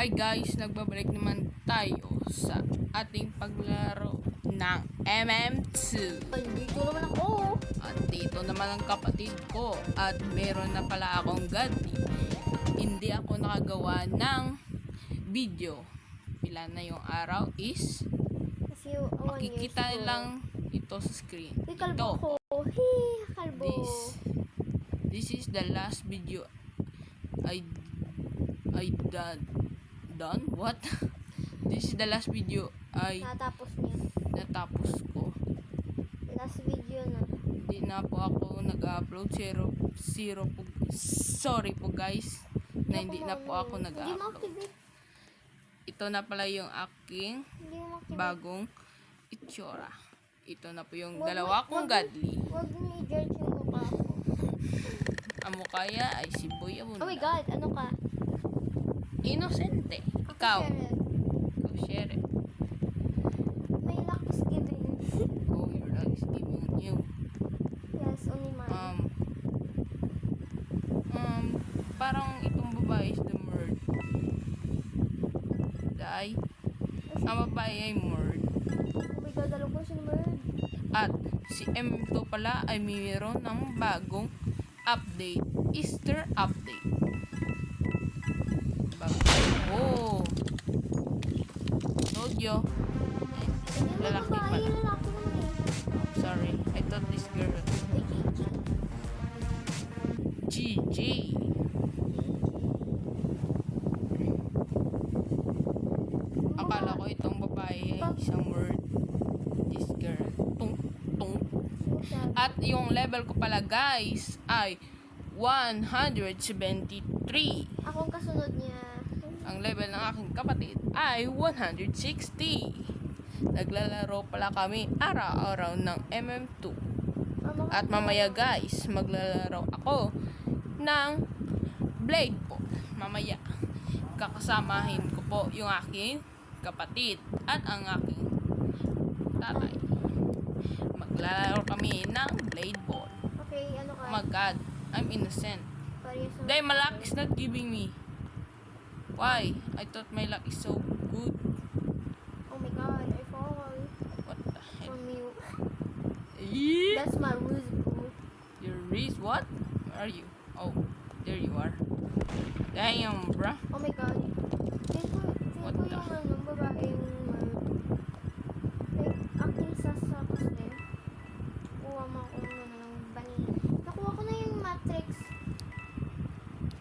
Hi guys, nagbabalik naman tayo sa ating paglaro ng MM2. Dito naman ako. At dito naman ang kapatid ko. At meron na pala akong ganti. Hindi ako nakagawa ng video. Pila na yung araw is Kasi 1 year makikita ago. lang ito sa screen. Hey, kalbo Ito. ko. Hey, kalbo. This is the last video I done? What? This is the last video Natapos niya. natapos ko. Last video na. Hindi na po ako nag-upload. Zero po. Sorry po guys na hindi na po ako Hindi nag-upload. ma-activate. Ito na pala yung aking Hindi ma-activate. bagong itsura. Ito na po yung dalawa kong godly. Huwag mo i-judge yung mukha ko. Ang mukaya ay si Boy Oh Abunda. my God, ano ka? Inosente. Ikaw. Sheriff. Ikaw, sheriff. May luck is giving. Oh, your luck is giving you. Yes, only mine. Parang itong babae is the murd. Ang babae ay murd. Oh my God, alam ko si Merd. At si M2 pala ay mayroon ng bagong update. Easter update. Oh! Told you. Lalaki pala. Lalaki naman eh. Sorry. I thought this girl. Ay, Gigi. GG. Akala ko itong babae ay isang word. This girl. Tung, tung. At yung level ko pala guys ay 173. Ako ang kasunod niya. Ang level ng aking kapatid ay 160. Naglalaro pala kami araw-araw ng MM2. At mamaya guys, maglalaro ako ng Blade Ball. Mamaya, kakasamahin ko po yung aking kapatid at ang aking tatay. Maglalaro kami ng Blade Ball. Okay, ano ka? Oh my God, I'm innocent. Parehas na- Dahil my luck is not giving me. Why? I thought my luck is so good. Oh my God, I fall What the heck? from you. Yeah. That's my rules, bro. Your wrist? What? Where are you? Oh, there you are. Damn, bruh. Oh my God. What Tingko the- yung babaeng like, acting sa kasi. Kuha mo ako ng bani. Nakuha ko na yung matrix.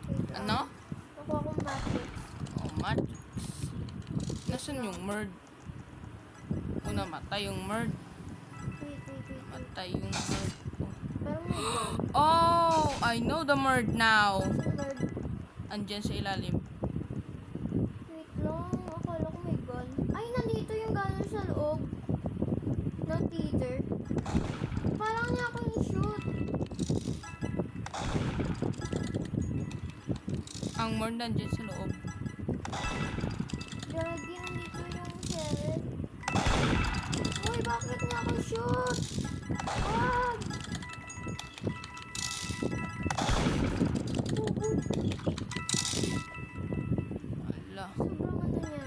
Wait lang. Ano? Nakuha ko matrix. Oh, Matrix. Nasaan yung murd? O namatay yung murd. Wait. Matay yung murd. Parang may gun. Oh, I know the murd now. Lord. Andyan sa ilalim. Wait lang. Akala ko may gun. Ay, nandito yung gun sa loob. No, Peter. Parang niya ako i-shoot. Ang murd nandyan sa loob. Gagi, nandito yung sheriff. Uy, bakit niya ako shoot? Wag! Ala. Sobrang ano niya.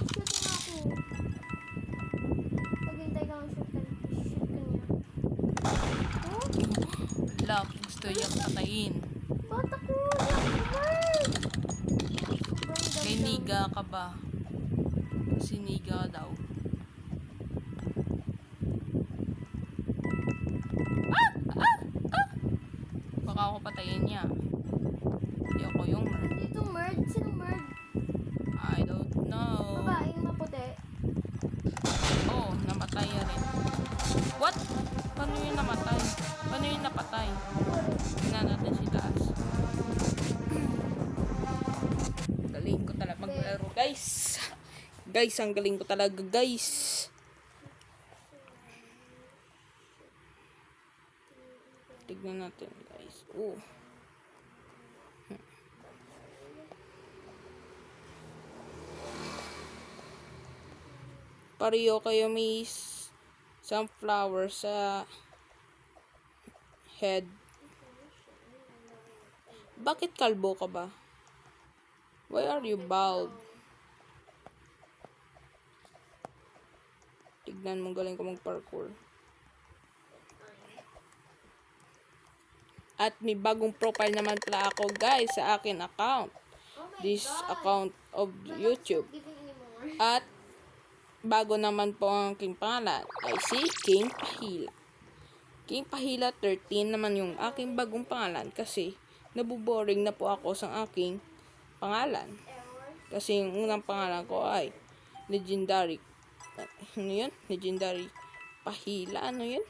Shoot niya ako. Paghintay ka ng shoot ka niya. Oh? Ala, gusto niyang patayin. Ba't ako? Wag! Sobrang Kay ganda. Niga ka ba? Siniga daw. Baka ako patayin niya. Hindi ako yung murd. Dito Merd? Sino Merd? I don't know. Babaeng maputi. Oh, namatay na rin. What? Paano yung namatay? Paano yung napatay? Tingnan natin si taas. Galing ko talaga maglaro, guys. Guys, ang galing ko talaga, guys. Tignan natin, guys. Oh. Pareho kayo may sunflower sa head. Bakit kalbo ka ba? Why are you bald? Tignan mo, galing ko mag-parkour. At may bagong profile naman pala ako, guys, sa akin account. Oh my This God. account of YouTube. Giving anymore. At bago naman po ang aking pangalan ay si King Pahila. King Pahila 13 naman yung aking bagong pangalan kasi nabuboring na po ako sa aking pangalan. Error. Kasi yung unang pangalan ko ay Legendary. Ano yun? Legendary Pahila. Ano yun?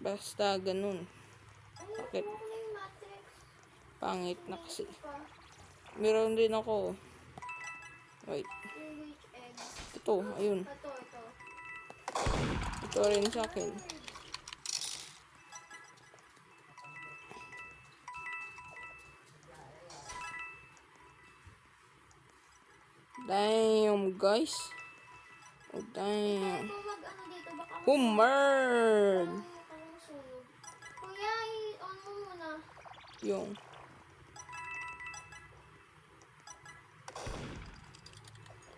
Basta ganun. Bakit? Ano na yung matrix? Pangit na kasi. Pa. Meron din ako. Wait. Yung witch egg. Ito. Ayun. Ito. Ito rin sa akin. Damn, guys. Oh, damn. Kung mag-ano dito, baka Humerd! parang sunog. Kuya, i-on mo muna. Yung.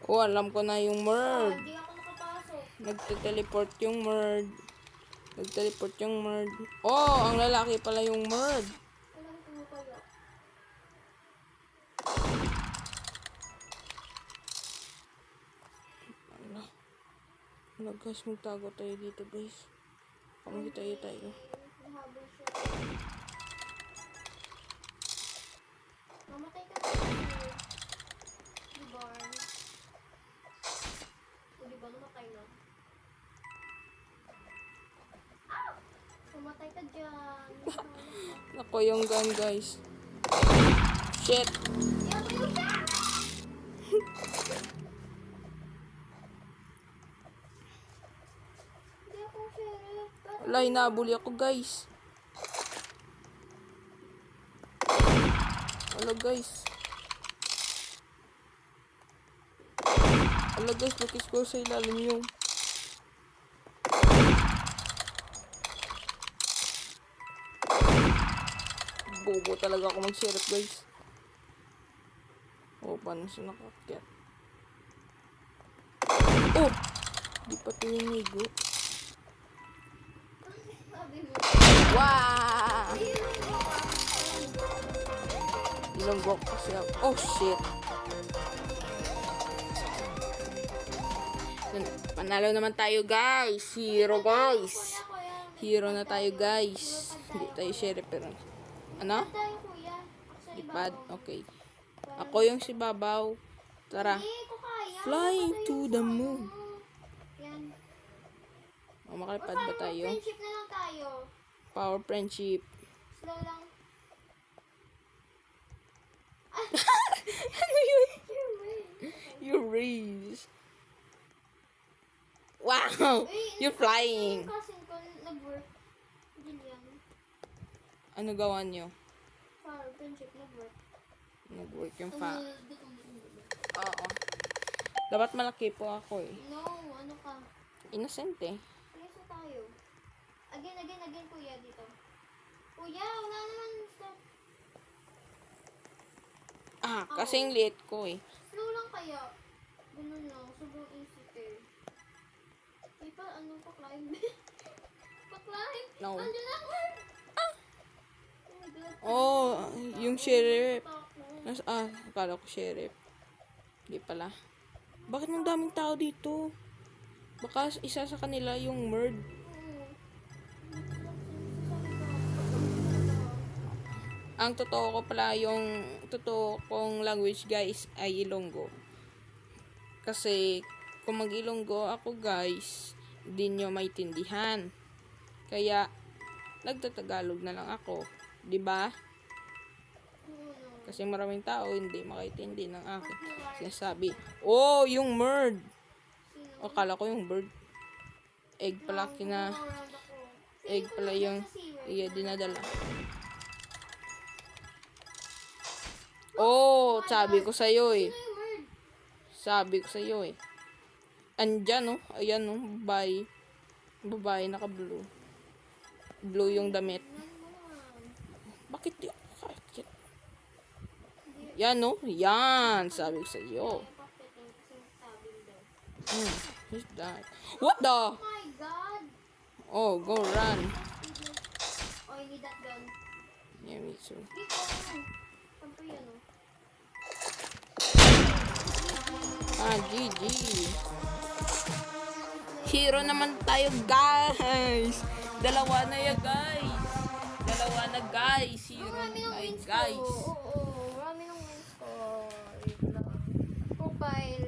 Oh, alam ko na yung merd. Hindi ako nakapasok. Nagte-teleport yung merd. Nag-teleport yung merd. Oh, ang lalaki pala yung merd. Alam ko mo kaya. Wala guys, magtago tayo dito guys. Pamagi tayo. Nahabol siya. Mamatay ka na. Diba? O diba namatay na? Ah! Mamatay ka dyan. Ako yung gun guys. Shit. Yan mo yung siya! Hindi ako sheriff. Wala, hinabuli ako guys. Wala guys. Wala guys, bakit ko sa ilalim yung. Bobo talaga ako mag-sheriff guys. Oh, paano siya nakakyat? Oh! Di pa ito yung nigo. Sabi mo. Wow! Ilonggo kasi ako. Oh, shit. Panalo naman tayo, guys. Hero, guys. Hero na tayo, guys. Hindi tayo sheriff, pero... Ano? Tayo kuya. Sa Lipad? ibabaw. Okay. Ako yung si Babaw. Tara. Hindi ko kaya. Flying Napatay to yung the sa moon. ano. Yan. O, makalipad ba tayo? Friendship na lang tayo. Power friendship. Slow lang. Ano yun? You're way. You raise. Wow! You're flying. Yung cousin ko nag-work. Ganyan. Ano gawa nyo? Power friendship nag-work. Nag-work yung fa. Ano? Oo. Dapat malaki po ako eh. No, ano ka? Innocent eh. Yes na tayo. Again, kuya, dito. Kuya, wala naman. Stop. Ah, kasing liit ko eh. Slow lang kaya. Ganun lang. Sobrang easy eh. Di pa, ano, pa-climb. Pa-climb? No. Andiyan lang, word. Ah! Oh my God. Oh, yung sheriff. Takot. Akala ko sheriff. Hindi pala. Bakit ang daming tao dito? Baka isa sa kanila yung merd. Oo. Ang totoo ko pala, yung totoo kong language guys ay Ilonggo. Kasi kung mag-Ilonggo ako guys, hindi nyo maintindihan. Kaya nagtatagalog na lang ako, 'di ba? Kasi maraming tao hindi makaintindi ng akin sinasabi. Oh, yung merd. O, kala ko yung bird. Egg pala egg pala yung dinadala. Oh, sabi ko sa'yo eh. Sabi ko sa'yo eh. Andyan oh. Ayan oh. Babae. Babae naka-blue. Blue yung damit. Bakit di ako kakit? Yan, no? Yan. Sabi ko sa iyo. Who's that? What the? Oh my God! Oh, go run. Oh, I need that gun. Yeah, me too. Dito. Saan po yun, oh? GG. Hero naman tayo, guys. Dalawa na ya, guys. Dalawa na, guys. Hero Marami na ng tayo, wins ko. guys. Oo, marami ng wins ko. Wait lang. Profile.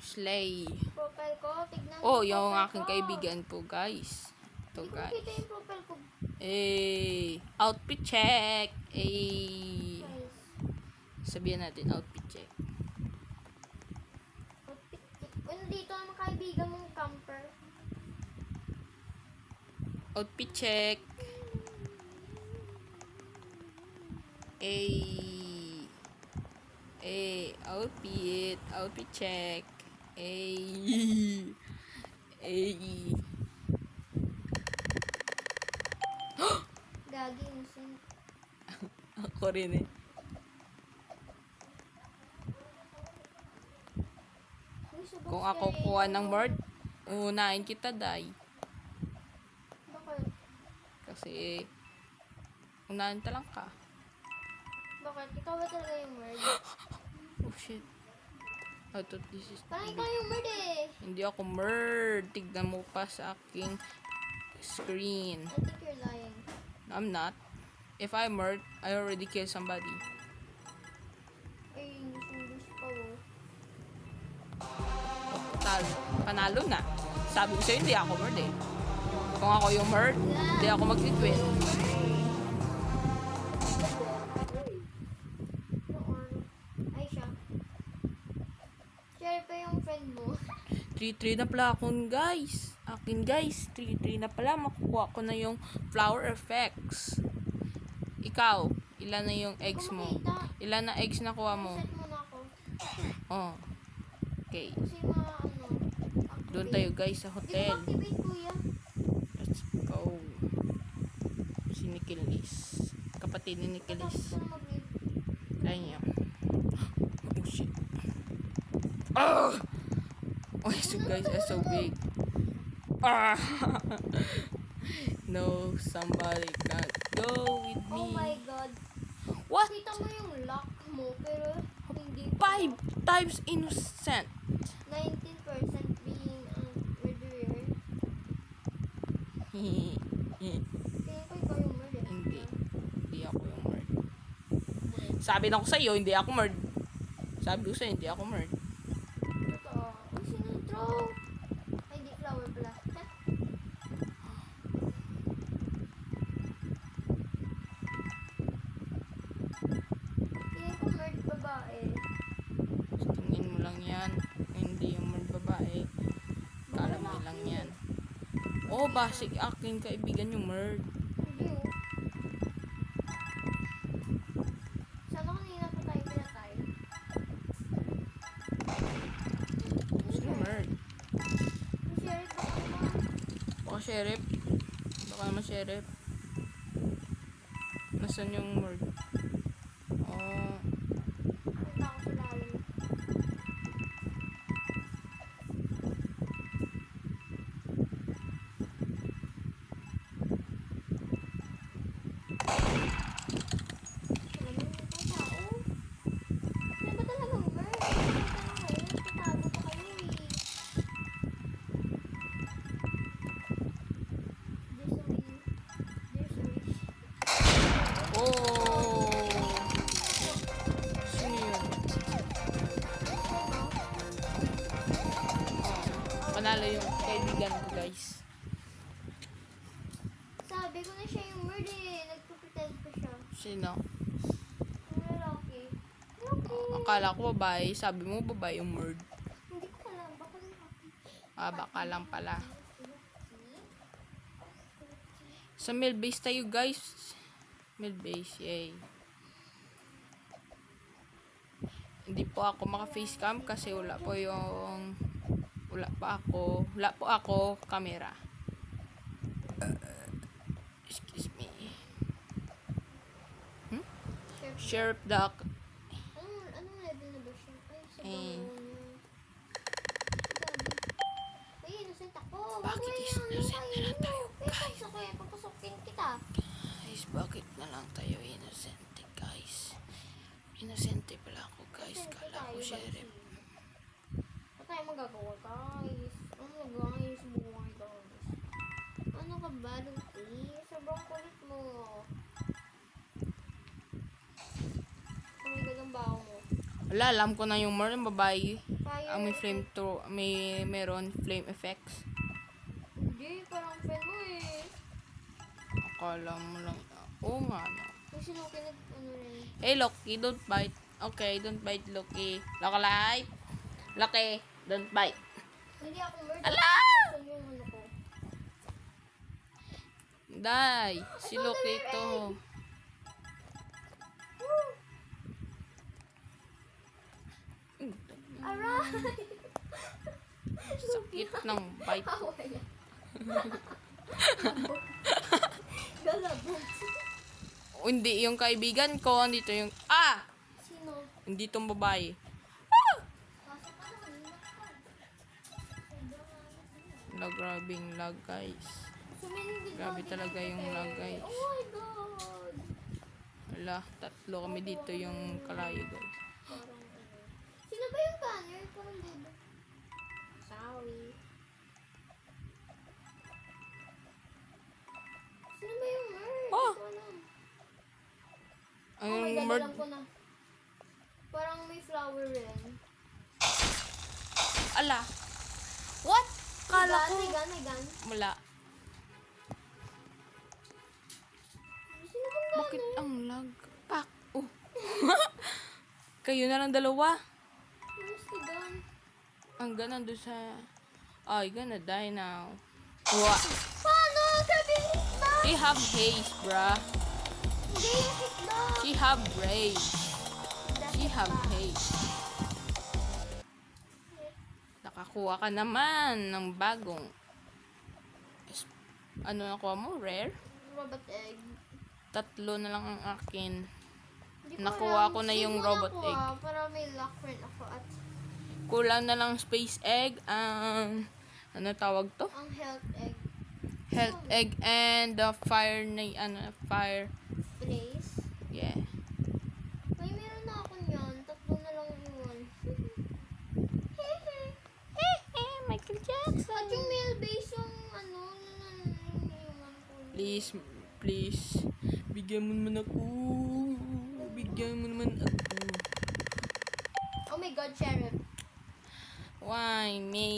Slay. Profile ko. Tignan Oh, yung yung profile aking ko. kaibigan po, guys. Ito, Hindi ko guys. kita yung profile ko. Outfit check. Guys. Sabihan natin, outfit check. Ano dito ang mga kaibigan mong camper? Outfit check. Outfit check. Gagi, innocent. Ako rin eh. Uy, subok Kung siya ako eh. kuha ng word, unahin kita, Day. Bakit? Kasi, unahin lang ka. Bakit? Ikaw ba talaga yung word? Oh, shit. I thought this is... Parang ikaw yung word eh. Hindi ako murd. Tignan mo pa sa aking screen. I think you're lying. I'm not. If I murd, I already killed somebody. Ay, English pa oh. Panalo na. Sabi ko sa'yo, hindi ako murd eh. Kung ako yung murd, hindi ako mag-quit. Ay, siya. Share pa yung friend mo. 3-3 na pala akong guys. Akin guys, 3-3 na pala. Makukuha ko na yung flower effects. Ikaw, ilan na yung eggs mo? Ilan na eggs na kuha mo? Set mo na ako. Oh. Okay. Kasi activate. Doon tayo guys sa Di ko hotel. activate, kuya. Let's go. Si Nikilis. Kapatid ni Tapos Nikilis. ka na mag-leave. Ayun niya. Oh shit. Ah! Oh, so guys are so big. Ah! No, somebody can't go with me. Oh my God. What? Kita mo yung lock mo, pero hindi. 5 times innocent. 19% being murderer. Kaya ko ikaw yung murder. Hindi. Hindi ako yung murd. Sabi na ko sa'yo, hindi ako murd. Sabi ko sa'yo, hindi ako murd. Totoo. Uy, sinunthrow. Ay, di flower pala. Kaya ko murd babae. Tingin mo lang yan. Hindi yung murd babae. Kala mo lang yan. Oh, basic aking kaibigan yung murd. Hindi oh. Sana kanina pa tayo pinatay. Sino murd? Yung sheriff ako naman. Baka sheriff. Baka naman sheriff. Nasaan yung murd? Oh, Nakita ko sa lalim. Alam mo, may tao. Ano ba talagang murd? Tatago pa kayo eh. There's a wish. oh. Sino yun? Oh, panalo yung kaibigan ko guys. Sabi ko na siya yung murd eh. Nagpupretend pa siya. Sino? Yung lalaki. Lalaki. Akala ko babae. Sabi mo babae yung murd. Hindi ko alam. Baka lalaki. Ah, baka lang pala. Sa mail base tayo guys. Mail base, yay. Hindi po ako maka-facecam kasi wala po ako camera. Excuse me. Sheriff. Sheriff Duck. Anong Eh, Ay, innocent ako. Bakit innocent na lang tayo, guys? Papasukin kita. guys, bakit na lang tayo inosente, guys? Inosente pala ako, guys. Kala ko sheriff. Ano tayo magagawa, guys? Ano guys? Buhay, guys. Ano ka ba, Lucy? Sobrang kulit mo. Tumigil ang baho mo. Wala, alam ko na yung more babae. Fire. Ang may flame throw, meron flame effects. Hindi, parang friend mo eh. Akala mo lang. Oo nga, no. Kasi nung ano rin. Hey, Loki, don't bite. Okay, don't bite, Loki. Loki life. Loki, don't bite. Hindi ako murder. Ala! Saan yung ano ko? Die. Si Loki to. Woo! Aray! Sakit ng bite. Hawaya. Galabog. O, hindi, yung kaibigan ko, andito yung... Ah! Sino? Hindi tong babae. Pasok ka na, hindi ka. Lag, grabing lag, guys. Sumiling Grabe talaga yung lag, guys. Oh my God! Wala, tatlo kami dito yung kalayo, guys. Parang ano. Sino ba yung banner? Parang dito. Sorry. Sino ba yung merch? Oh! Ito alam. Ang Oh my God, bird... alam ko na. Parang may flower rin. Ala! What? Kala ko... May gun, may gun. Wala. Sino bang gun? Bakit ang lag? Pak! Oh! Kayo na lang dalawa. Where's the gun? Ang gana doon sa... Oh, you're gonna die now. What? Paano? Sabi yung hitlock! She have haste, bruh. Hindi yung hitlock! She have rage. She have haste. Nakakuha ka naman ng bagong... Ano nakuha mo? Rare? Robot egg. 3 na lang ang akin. Hindi Nakuha alam. ko na Save yung mo robot ko, egg. Para may lock rin ako at Kulang na lang space egg. Ano tawag to? ang health egg. Health egg and the fire na fire. Place. Yeah. May meron na ako niyan. 3 na lang yun. Michael Jackson. At yung male base yung ano, iniwan ko. Please. Bigyan mo naman ako. Bigyan mo naman ako. Oh my God, Sheriff. Why me?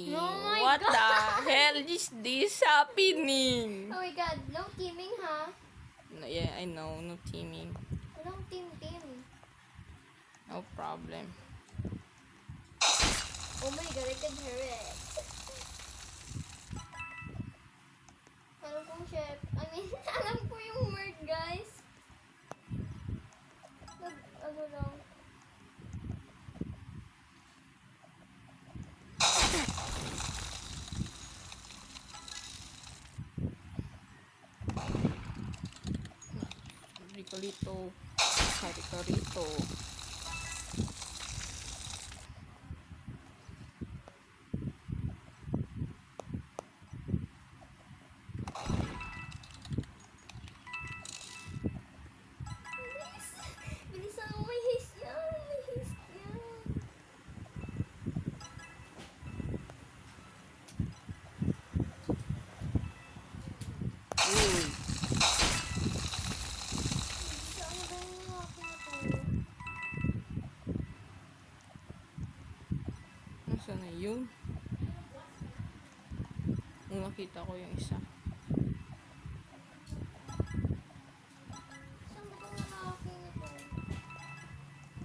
Oh my What God. the hell is this happening? Oh my God, no teaming ha? No, yeah, I know. No teaming. Walang team. No problem. Oh my God, I can hear it. Alam kong chef. Alam ko yung word, guys. Ano lang. Ricolito. Ricolito. Bilisan mo, may haste yan. May haste yan. Uy. Saan ba yung akin na to? Nasaan na yun? Nung nakita ko yung isa. Saan ba itong lalaki na to?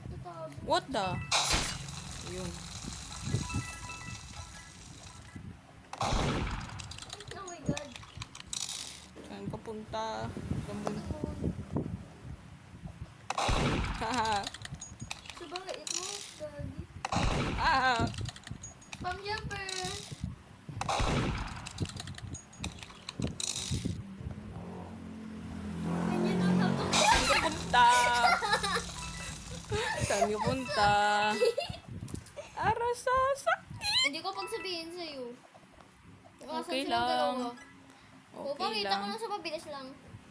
Ito tawag. What the? Yun. Oh my God. Saan ka punta? Ano? Haha. Sabagay, ito. Gagi. Ah! Pam jumper. Ganyan ang hapon. Saan ka punta? Saan ka punta? Masasakit! Hindi ko pagsabihin sa'yo. Asan Okay silang lang. dalawa? O, Okay pakita ko lang. lang sa mabilis lang.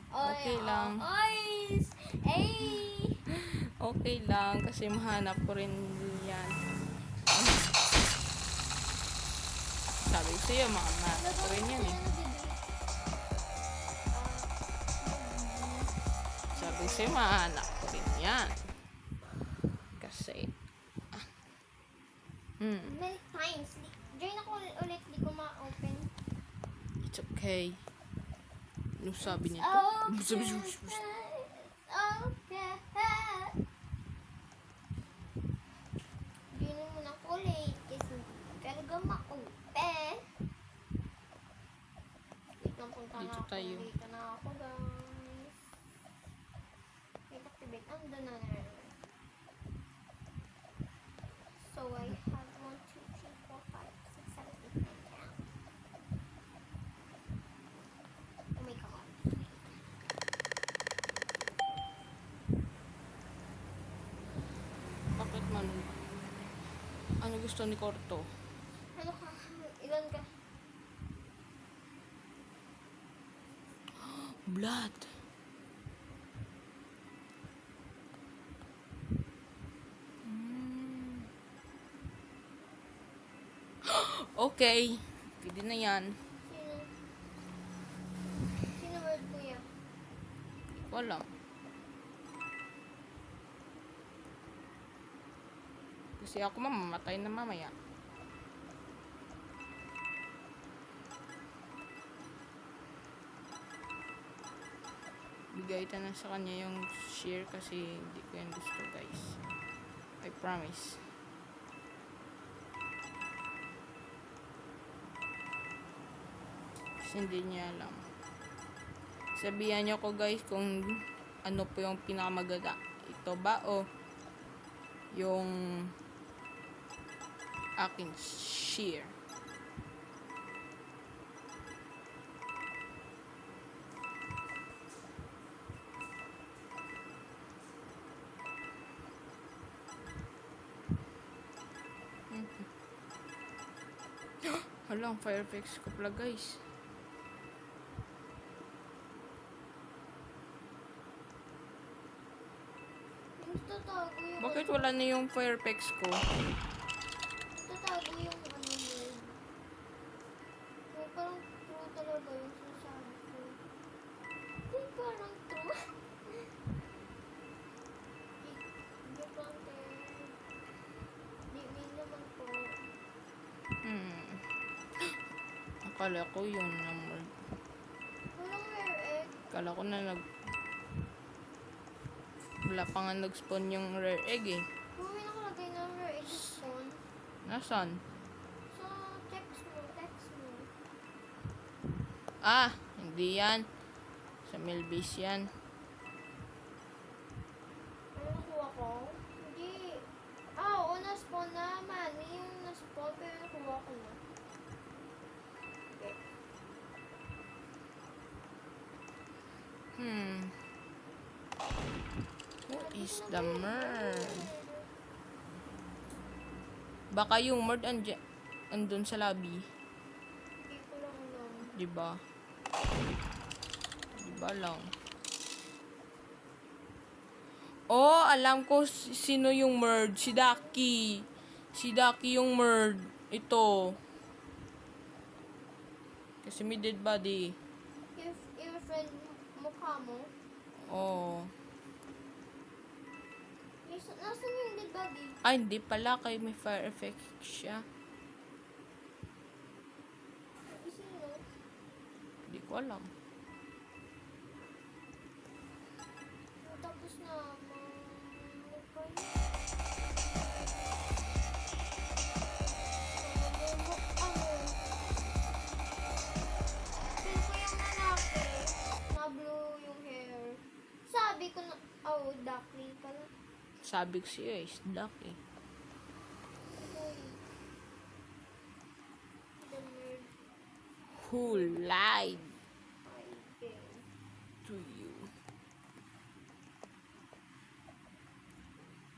Ay, Okay lang. Ay! Ay! Okay lang kasi mahanap ko rin yan. Sabi ko sa'yo, mahanap ko rin yan eh. Sabi ko sa'yo, mahanap ko rin yan. Kasi, Many times. Join ako ulit, di ko ma-open. it's okay. Ano sabi niya? Okay. Join mo na ko ulit. Kasi talaga ma-open. Wait lang, punta na Dito ako. tayo. Dito na ako, guys. Wait, activate. Andun na na. So, I have 1, 2, 3, 4, 5, 6, 7, 8, 9, 10. Oh my God. Bakit man? Ano gusto ni Korto? Ano ka? Ilan ka? Blood. Okay. Pwede na yan. Sino? Sino word kuya? Wala. Kasi ako mamamatay na mamaya. Bigay na sa kanya yung share kasi hindi ko yan gusto, guys. I promise. Kasi hindi niya alam. Sabihan niyo ko, guys, kung ano po yung pinakamaganda. Ito ba o yung aking share? Hala, ang Firefox ko pala, guys. Yung tatago yung... Bakit wala na yung Firefox ko? Tatago yung ano word. So, parang true talaga yung sinasabi ko. Hindi parang true. Joke lang, te. Di, mean naman po. Akala ko yung number. Walang rare egg. Akala ko na wala pa nga nag-spawn yung rare egg eh. Kung may nakalagay na rare egg spawn, Nasaan? sa text mo. Ah, hindi yan. Sa Milbase yan. Ano nakuha ko? Hindi. Ah, oo, na-spawn na. Mani yung na-spawn, pero nakuha ko na. Okay. Who is the merd? Baka yung merd andun sa lobby. Hindi ko lang alam. Diba? Diba lang? Oh, alam ko sino yung merd. Si Ducky. Si Ducky yung merd. Ito. Kasi may dead body. If your friend mukha mo, Oh. nasan yung dead body? Ay, hindi pala. Kay may fire effect siya. Sino? Hindi ko alam. Tapos na, Feel ko yung lalaki, na blue yung hair. Sabi ko na, oh, Ducky pala. Sabi ko siya is Ducky. Uy. The nerd. Who lied I did. to you?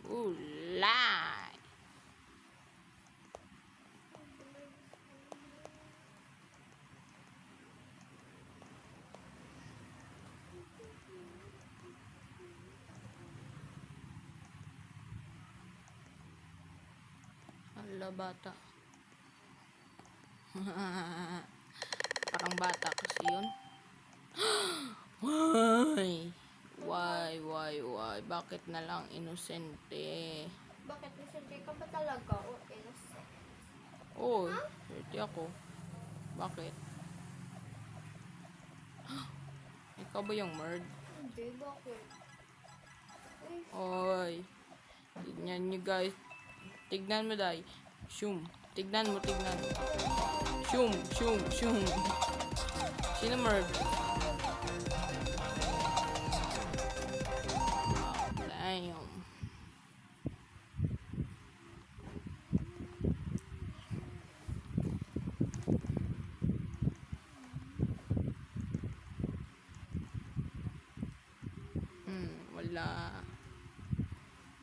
Who lied? pala bata. Parang bata kasi yun. Why? Bakit na lang inosente? Bakit nasente ka ba talaga o innocent? Oy, swerte ako. Bakit? Ikaw ba yung murd? Hindi, bakit? Ay, Oy, tignan nyo guys. Tignan mo dai. Shum. Tignan mo. Shum. Sino murd? Damn.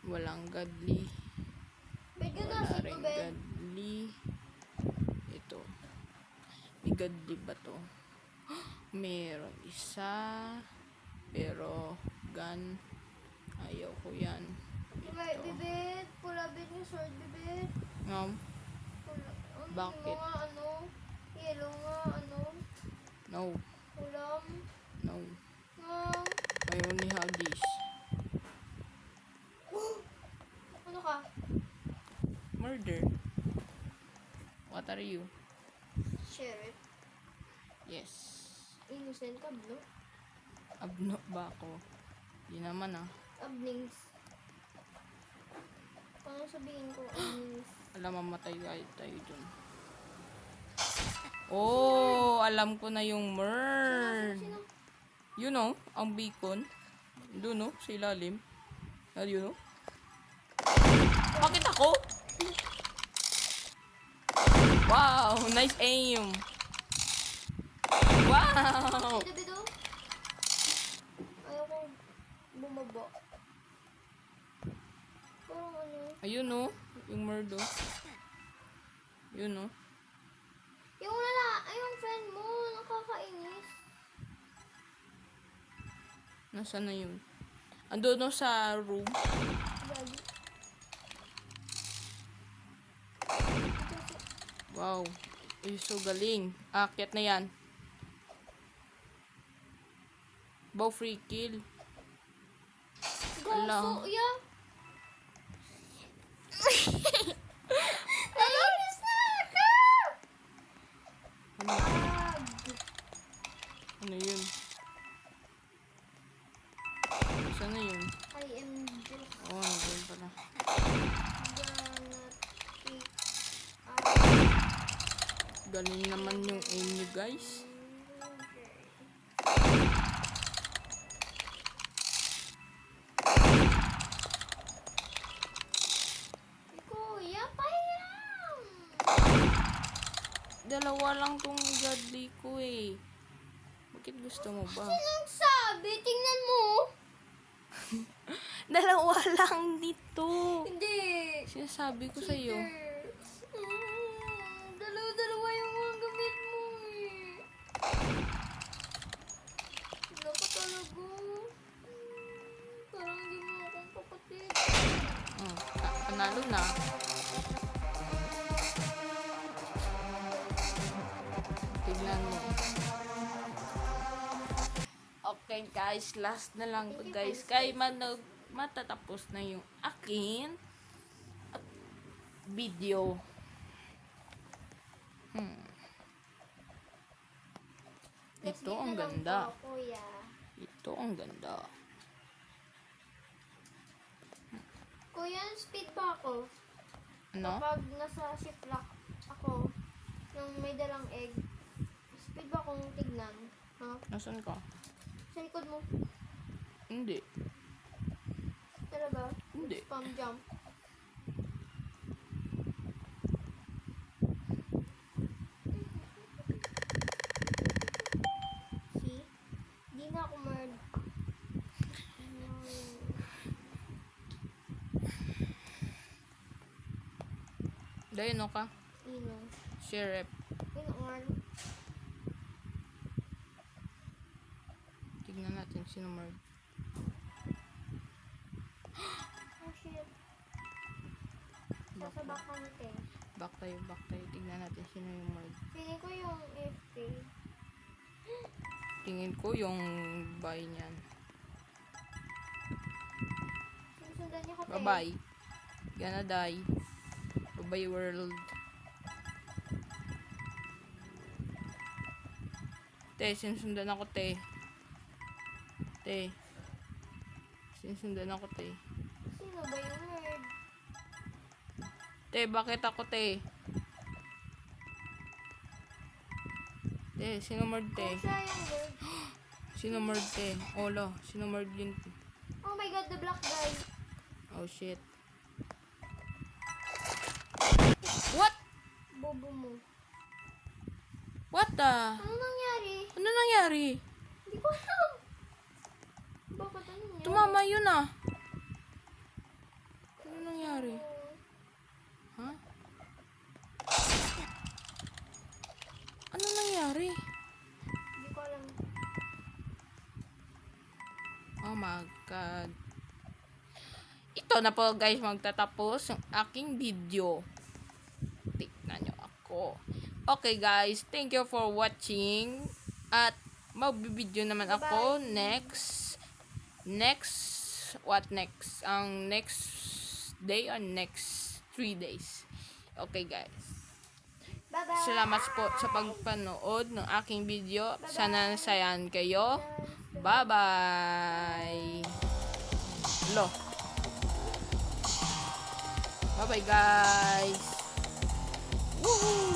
Walang godly. ba't ka Wala nasa rin ito, Ben? godly. Ito. May godly ba to? Meron isa. Pero gun. Ayaw ko yan. May bibit. Pula bit yung sword, bibit. Ngam? Pula. Bakit? Mga ano. Yellow nga, ano. No. Ulam. No. Nga. I only have this. Ano ka? Murder. What are you? Sheriff. Yes. Innocent ka, no? Abno ba ako? Di naman ah. Ablings. Ano sabihin ko? Ablings. Alam, mamatay tayo dun. Oh, alam ko na yung murd. Sino? You know, ang beacon. Doon no, sa ilalim. You know? Bakit ako? Wow, nice aim. Wow. Ay, Davido? Ayaw ko bumaba. Parang ano. Ayun no, yung murd oh. Yun no. Yung yung friend mo, nakakainis. Nasaan na yun? Ando no sa room. Gagi. Wow. So galing. Akyat na yan. Bow free kill. Ala. Goso, yeah. Nainis na ako! Ano? Ag. Ano yun? Saan na yun? I am just Oh, nandun pala. gonna pick up. Galing naman yung aim nyo guys. Kuya, pahiram! Dalawa lang tong godly ko eh. Bakit gusto mo ba? Sinong sabi? Tingnan mo! Dalawa lang dito. Hindi! Sinasabi ko sa'yo. Dalawa-dalawa yung mga gamit mo eh. Wala ka talaga. Parang hindi mo akong kapatid. Panalo na. Tignan mo. Okay guys, last na lang to guys. Kay matatapos na yung akin video. Let's Ito get ang na lang ganda. po, kuya. Ito ang ganda. Kuya, speed ba ako? Ano? Kapag nasa ziplock ako, nung may dalang egg, speed ba akong tignan? Ha? Nasaan ka? Sa likod mo. Hindi. Talaga? Hindi. Spam jump. See? Di na ako murd. Dahil ano ka? Ino. Sheriff. Ino, murd. Tignan natin sino murd. Oh shit. Nasa bakante. Back tayo. Tignan natin sino yung Mark. Feeling ko yung FK. Tingin ko yung buy niyan. Sinusundan niya ko, te. Bye-bye. Gonna die. Bye-bye world. Te, sinusundan ako, te. Te. Sinusundan ako, te. Sino ba yung nerd? Te, bakit ako, te? Te, sino merd, te? Kung siya yung nerd. Sino merd, te? Olo, sino merd yun? Oh my god, the black guy. Oh, shit. What? Bobo mo. What the? Ano nangyari? Ano nangyari? Hindi ko alam. Bakit ano nangyari? Tumama yun ah. Ano nangyari? Ha? Ano nangyari? Hindi ko alam. Oh my god. Ito na po guys, magtatapos yung aking video. Tignan nyo ako. Okay guys, thank you for watching. At magbibideo naman ako what next? Ang next day or next 3 days. Okay guys. Bye-bye. Salamat po sa pagpanood ng aking video. Sana nasayan kayo. Bye-bye. Lo. Bye-bye, guys. Woohoo!